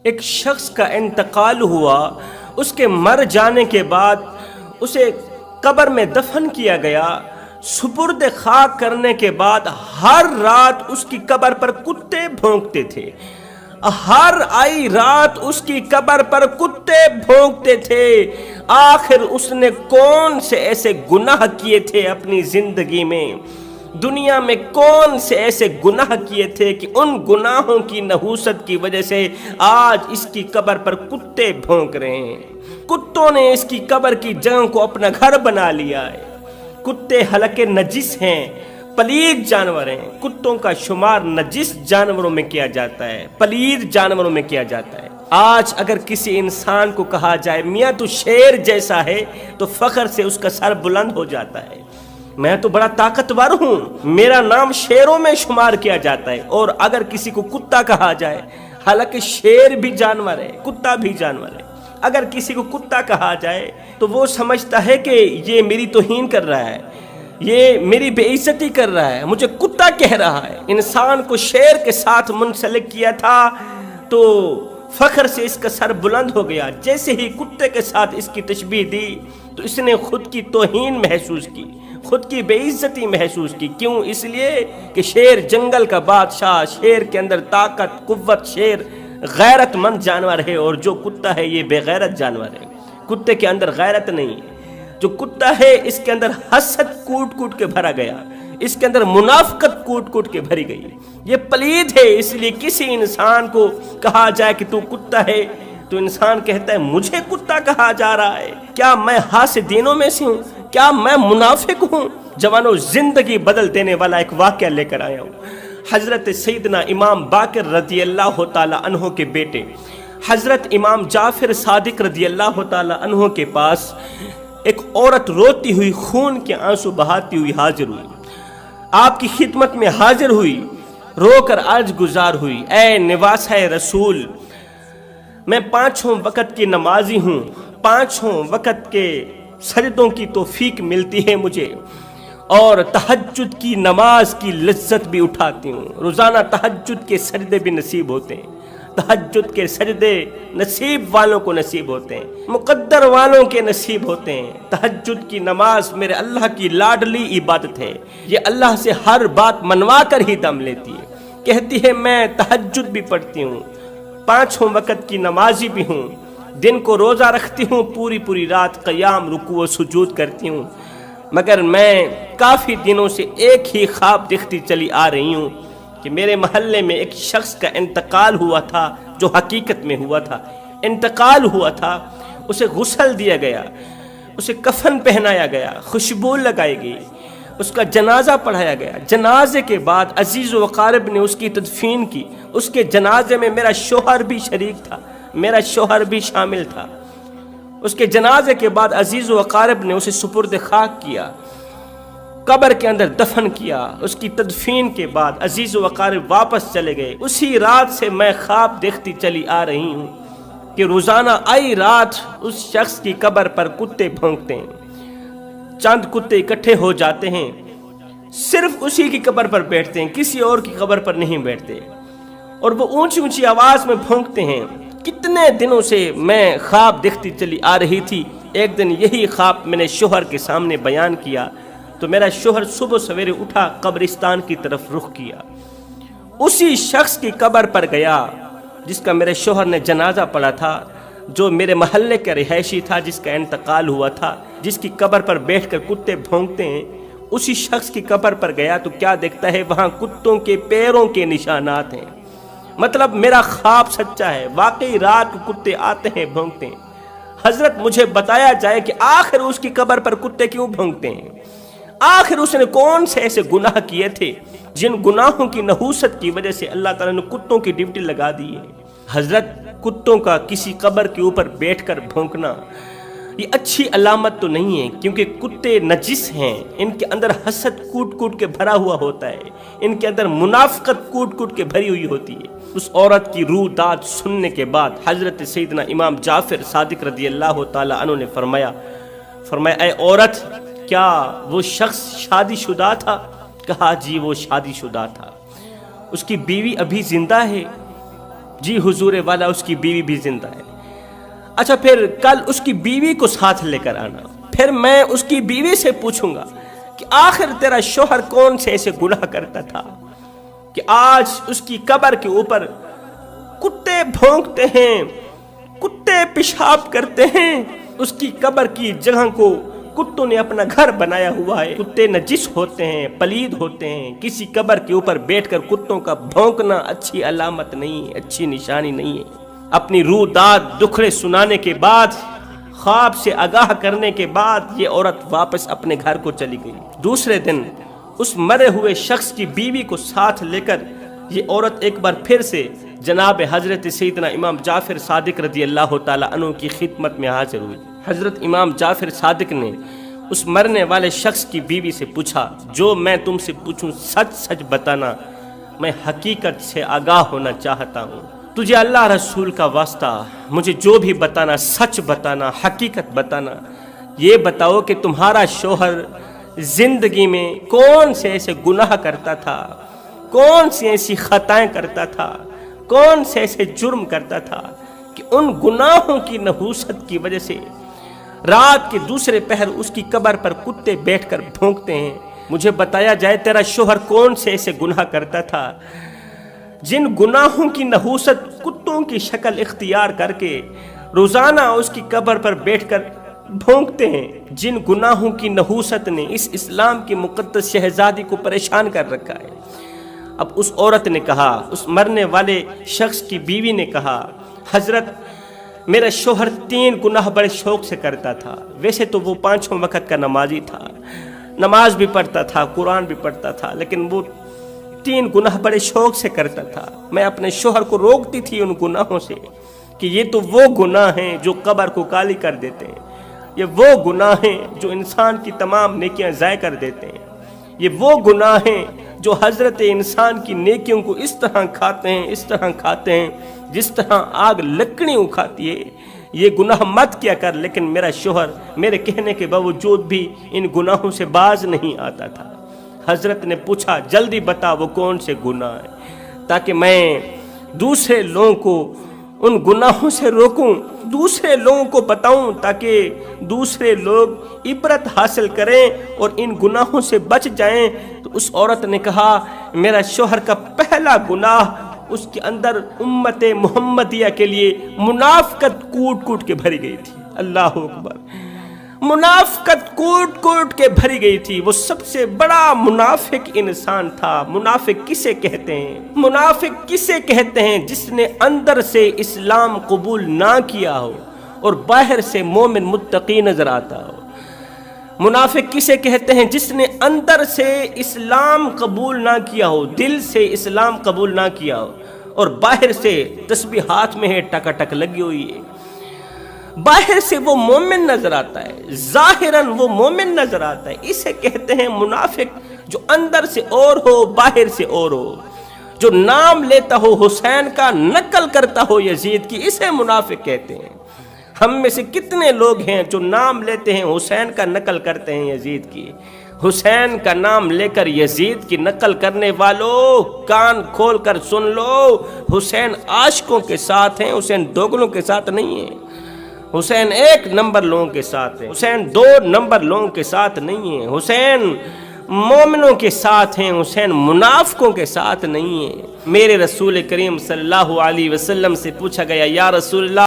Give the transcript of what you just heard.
ایک شخص کا انتقال ہوا، اس کے مر جانے کے بعد اسے قبر میں دفن کیا گیا۔ سپرد خاک کرنے کے بعد ہر رات اس کی قبر پر کتے بھونکتے تھے، ہر آئی رات اس کی قبر پر کتے بھونکتے تھے۔ آخر اس نے کون سے ایسے گناہ کیے تھے اپنی زندگی میں، دنیا میں کون سے ایسے گناہ کیے تھے کہ ان گناہوں کی نحوست کی وجہ سے آج اس کی قبر پر کتے بھونک رہے ہیں۔ کتوں نے اس کی قبر کی جگہ کو اپنا گھر بنا لیا ہے۔ کتے حلقے نجس ہیں، پلید جانور ہیں۔ کتوں کا شمار نجس جانوروں میں کیا جاتا ہے، پلید جانوروں میں کیا جاتا ہے۔ آج اگر کسی انسان کو کہا جائے میاں تو شیر جیسا ہے تو فخر سے اس کا سر بلند ہو جاتا ہے، میں تو بڑا طاقتور ہوں، میرا نام شیروں میں شمار کیا جاتا ہے۔ اور اگر کسی کو کتا کہا جائے، حالانکہ شیر بھی جانور ہے، کتا بھی جانور ہے، اگر کسی کو کتا کہا جائے تو وہ سمجھتا ہے کہ یہ میری توہین کر رہا ہے، یہ میری بے عزتی کر رہا ہے، مجھے کتا کہہ رہا ہے۔ انسان کو شیر کے ساتھ منسلک کیا تھا تو فخر سے اس کا سر بلند ہو گیا، جیسے ہی کتے کے ساتھ اس کی تشبیہ دی تو اس نے خود کی توہین محسوس کی، خود کی بے عزتی محسوس کی۔ کیوں؟ اس لیے کہ شیر جنگل کا بادشاہ، شیر کے اندر طاقت، قوت، شیر غیرت مند جانور ہے، اور جو کتا ہے یہ بے غیرت جانور ہے۔ کتے کے اندر غیرت نہیں ہے۔ جو کتا ہے اس کے اندر حسد کوٹ کوٹ کے بھرا گیا، اس کے اندر منافقت کوٹ کوٹ کے بھری گئی، یہ پلید ہے۔ اس لیے کسی انسان کو کہا جائے کہ تو کتا ہے تو انسان کہتا ہے مجھے کتا کہا جا رہا ہے، کیا میں حاسدینوں میں سے ہوں؟ کیا میں منافق ہوں؟ جوانوں، زندگی بدل دینے والا ایک واقعہ لے کر آیا ہوں۔ حضرت سیدنا امام باقر رضی اللہ تعالی عنہ کے بیٹے حضرت امام جعفر صادق رضی اللہ تعالی عنہ کے پاس ایک عورت روتی ہوئی، خون کے آنسو بہاتی ہوئی حاضر ہوئی، آپ کی خدمت میں حاضر ہوئی، رو کر عرض گزار ہوئی، اے نواسہ رسول، میں پانچوں وقت کی نمازی ہوں، پانچوں وقت کے سجدوں کی توفیق ملتی ہے مجھے، اور تہجد کی نماز کی لذت بھی اٹھاتی ہوں، روزانہ تہجد کے سجدے بھی نصیب ہوتے ہیں، تہجد کے سجدے نصیب والوں کو نصیب ہوتے ہیں، مقدر والوں کے نصیب ہوتے ہیں۔ تہجد کی نماز میرے اللہ کی لاڈلی عبادت ہے، یہ اللہ سے ہر بات منوا کر ہی دم لیتی ہے۔ کہتی ہے میں تہجد بھی پڑھتی ہوں، پانچوں وقت کی نمازی بھی ہوں، دن کو روزہ رکھتی ہوں، پوری رات قیام، رکوع و سجود کرتی ہوں، مگر میں کافی دنوں سے ایک ہی خواب دیکھتی چلی آ رہی ہوں کہ میرے محلے میں ایک شخص کا انتقال ہوا تھا، جو حقیقت میں ہوا تھا، انتقال ہوا تھا، اسے غسل دیا گیا، اسے کفن پہنایا گیا، خوشبو لگائی گئی، اس کا جنازہ پڑھایا گیا۔ جنازے کے بعد عزیز و اقارب نے اس کی تدفین کی، اس کے جنازے میں میرا شوہر بھی شریک تھا، میرا شوہر بھی شامل تھا۔ اس کے جنازے کے بعد عزیز و اقارب نے اسے سپرد خاک کیا، قبر کے اندر دفن کیا۔ اس کی تدفین کے بعد عزیز و اقارب واپس چلے گئے۔ اسی رات سے میں خواب دیکھتی چلی آ رہی ہوں کہ روزانہ آئی رات اس شخص کی قبر پر کتے بھونکتے ہیں، چند کتے اکٹھے ہو جاتے ہیں، صرف اسی کی قبر پر بیٹھتے ہیں، کسی اور کی قبر پر نہیں بیٹھتے، اور وہ اونچی اونچی آواز میں بھونکتے ہیں۔ کتنے دنوں سے میں خواب دیکھتی چلی آ رہی تھی، ایک دن یہی خواب میں نے شوہر کے سامنے بیان کیا تو میرا شوہر صبح سویرے اٹھا، قبرستان کی طرف رخ کیا، اسی شخص کی قبر پر گیا جس کا میرے شوہر نے جنازہ پڑھا تھا، جو میرے محلے کا رہائشی تھا، جس کا انتقال ہوا تھا، جس کی قبر پر بیٹھ کر کتے بھونکتے ہیں۔ اسی شخص کی قبر پر گیا تو کیا دیکھتا ہے، وہاں کتوں کے پیروں کے نشانات ہیں۔ مطلب میرا خواب سچا ہے، واقعی رات کو کتے آتے ہیں، بھونکتے ہیں۔ حضرت مجھے بتایا جائے کہ آخر اس کی قبر پر کتے کیوں بھونکتے ہیں؟ آخر اس نے کون سے ایسے گناہ کیے تھے جن گناہوں کی نحوست کی وجہ سے اللہ تعالیٰ نے کتوں کی ڈیوٹی لگا دی ہے؟ حضرت کتوں کا کسی قبر کے اوپر بیٹھ کر بھونکنا یہ اچھی علامت تو نہیں ہے، کیونکہ کتے نجس ہیں، ان کے اندر حسد کوٹ کوٹ کے بھرا ہوا ہوتا ہے، ان کے اندر منافقت کوٹ کوٹ کے بھری ہوئی ہوتی ہے۔ اس عورت کی روح داد سننے کے بعد حضرت سیدنا امام جعفر صادق رضی اللہ تعالی عنہ نے فرمایا اے عورت، کیا وہ شخص شادی شدہ تھا؟ کہا جی وہ شادی شدہ تھا۔ اس کی بیوی ابھی زندہ ہے؟ جی حضور والا اس کی بیوی بھی زندہ ہے۔ اچھا پھر کل اس کی بیوی کو ساتھ لے کر آنا، پھر میں اس کی بیوی سے پوچھوں گا کہ آخر تیرا شوہر کون سے ایسے گناہ کرتا تھا کہ آج اس کی قبر کے اوپر کتے بھونکتے ہیں، کتے پیشاب کرتے ہیں، اس کی قبر کی جگہ کو کتوں نے اپنا گھر بنایا ہوا ہے۔ کتے نجس ہوتے ہیں، پلید ہوتے ہیں، کسی قبر کے اوپر بیٹھ کر کتوں کا بھونکنا اچھی علامت نہیں ہے، اچھی نشانی نہیں ہے۔ اپنی روح داد دکھڑے سنانے کے بعد، خواب سے آگاہ کرنے کے بعد یہ عورت واپس اپنے گھر کو چلی گئی۔ دوسرے دن اس مرے ہوئے شخص کی بیوی کو ساتھ لے کر یہ عورت ایک بار پھر سے جناب حضرت سیدنا امام جعفر صادق رضی اللہ تعالیٰ عنہ کی خدمت میں حاضر ہوئی۔ حضرت امام جعفر صادق نے اس مرنے والے شخص کی بیوی سے پوچھا، جو میں تم سے پوچھوں سچ سچ بتانا، میں حقیقت سے آگاہ ہونا چاہتا ہوں۔ تجھے اللہ رسول کا واسطہ، مجھے جو بھی بتانا سچ بتانا، حقیقت بتانا۔ یہ بتاؤ کہ تمہارا شوہر زندگی میں کون سے ایسے گناہ کرتا تھا، کون سی ایسی خطائیں کرتا تھا، کون سے ایسے جرم کرتا تھا کہ ان گناہوں کی نحوست کی وجہ سے رات کے دوسرے پہر اس کی قبر پر کتے بیٹھ کر بھونکتے ہیں۔ مجھے بتایا جائے تیرا شوہر کون سے ایسے گناہ کرتا تھا جن گناہوں کی نحوست کتوں کی شکل اختیار کر کے روزانہ اس کی قبر پر بیٹھ کر بھونکتے ہیں، جن گناہوں کی نحوست نے اس اسلام کی مقدس شہزادی کو پریشان کر رکھا ہے۔ اب اس عورت نے کہا، اس مرنے والے شخص کی بیوی نے کہا، حضرت میرا شوہر 3 گناہ بڑے شوق سے کرتا تھا۔ ویسے تو وہ 5 وقت کا نمازی تھا، نماز بھی پڑھتا تھا، قرآن بھی پڑھتا تھا، لیکن وہ 3 گناہ بڑے شوق سے کرتا تھا۔ میں اپنے شوہر کو روکتی تھی ان گناہوں سے کہ یہ تو وہ گناہ ہیں جو قبر کو کالی کر دیتے ہیں، یہ وہ گناہ ہیں جو انسان کی تمام نیکیاں ضائع کر دیتے ہیں، یہ وہ گناہ ہیں جو حضرت انسان کی نیکیوں کو اس طرح کھاتے ہیں، اس طرح کھاتے ہیں جس طرح آگ لکڑیوں کھاتی ہے۔ یہ گناہ مت کیا کر، لیکن میرا شوہر میرے کہنے کے باوجود بھی ان گناہوں سے باز نہیں آتا تھا۔ حضرت نے پوچھا، جلدی بتا وہ کون سے گناہ ہیں تاکہ میں دوسرے لوگوں کو ان گناہوں سے روکوں، دوسرے لوگوں کو بتاؤں تاکہ دوسرے لوگ عبرت حاصل کریں اور ان گناہوں سے بچ جائیں۔ تو اس عورت نے کہا، میرا شوہر کا پہلا گناہ، اس کے اندر امت محمدیہ کے لیے منافقت کوٹ کوٹ کے بھری گئی تھی۔ اللہ اکبر، منافقت کوٹ کوٹ کے بھری گئی تھی۔ وہ سب سے بڑا منافق انسان تھا۔ منافق کسے کہتے ہیں؟ منافق کسے کہتے ہیں؟ جس نے اندر سے اسلام قبول نہ کیا ہو اور باہر سے مومن متقی نظر آتا ہو۔ منافق کسے کہتے ہیں؟ جس نے اندر سے اسلام قبول نہ کیا ہو، دل سے اسلام قبول نہ کیا ہو اور باہر سے تسبیح ہاتھ میں ہے، ٹکا ٹک لگی ہوئی ہے، باہر سے وہ مومن نظر آتا ہے، ظاہراً وہ مومن نظر آتا ہے۔ اسے کہتے ہیں منافق، جو اندر سے اور ہو باہر سے اور ہو، جو نام لیتا ہو حسین کا، نقل کرتا ہو یزید کی، اسے منافق کہتے ہیں۔ ہم میں سے کتنے لوگ ہیں جو نام لیتے ہیں حسین کا، نقل کرتے ہیں یزید کی؟ حسین کا نام لے کر یزید کی نقل کرنے والوں، کان کھول کر سن لو، حسین عاشقوں کے ساتھ ہیں، حسین دوگلوں کے ساتھ نہیں ہیں۔ حسین 1 نمبر لوگوں کے ساتھ ہیں، حسین 2 نمبر لوگوں کے ساتھ نہیں ہیں۔ حسین مومنوں کے ساتھ ہیں، حسین منافقوں کے ساتھ نہیں ہیں۔ میرے رسول کریم صلی اللہ علیہ وسلم سے پوچھا گیا، یا رسول اللہ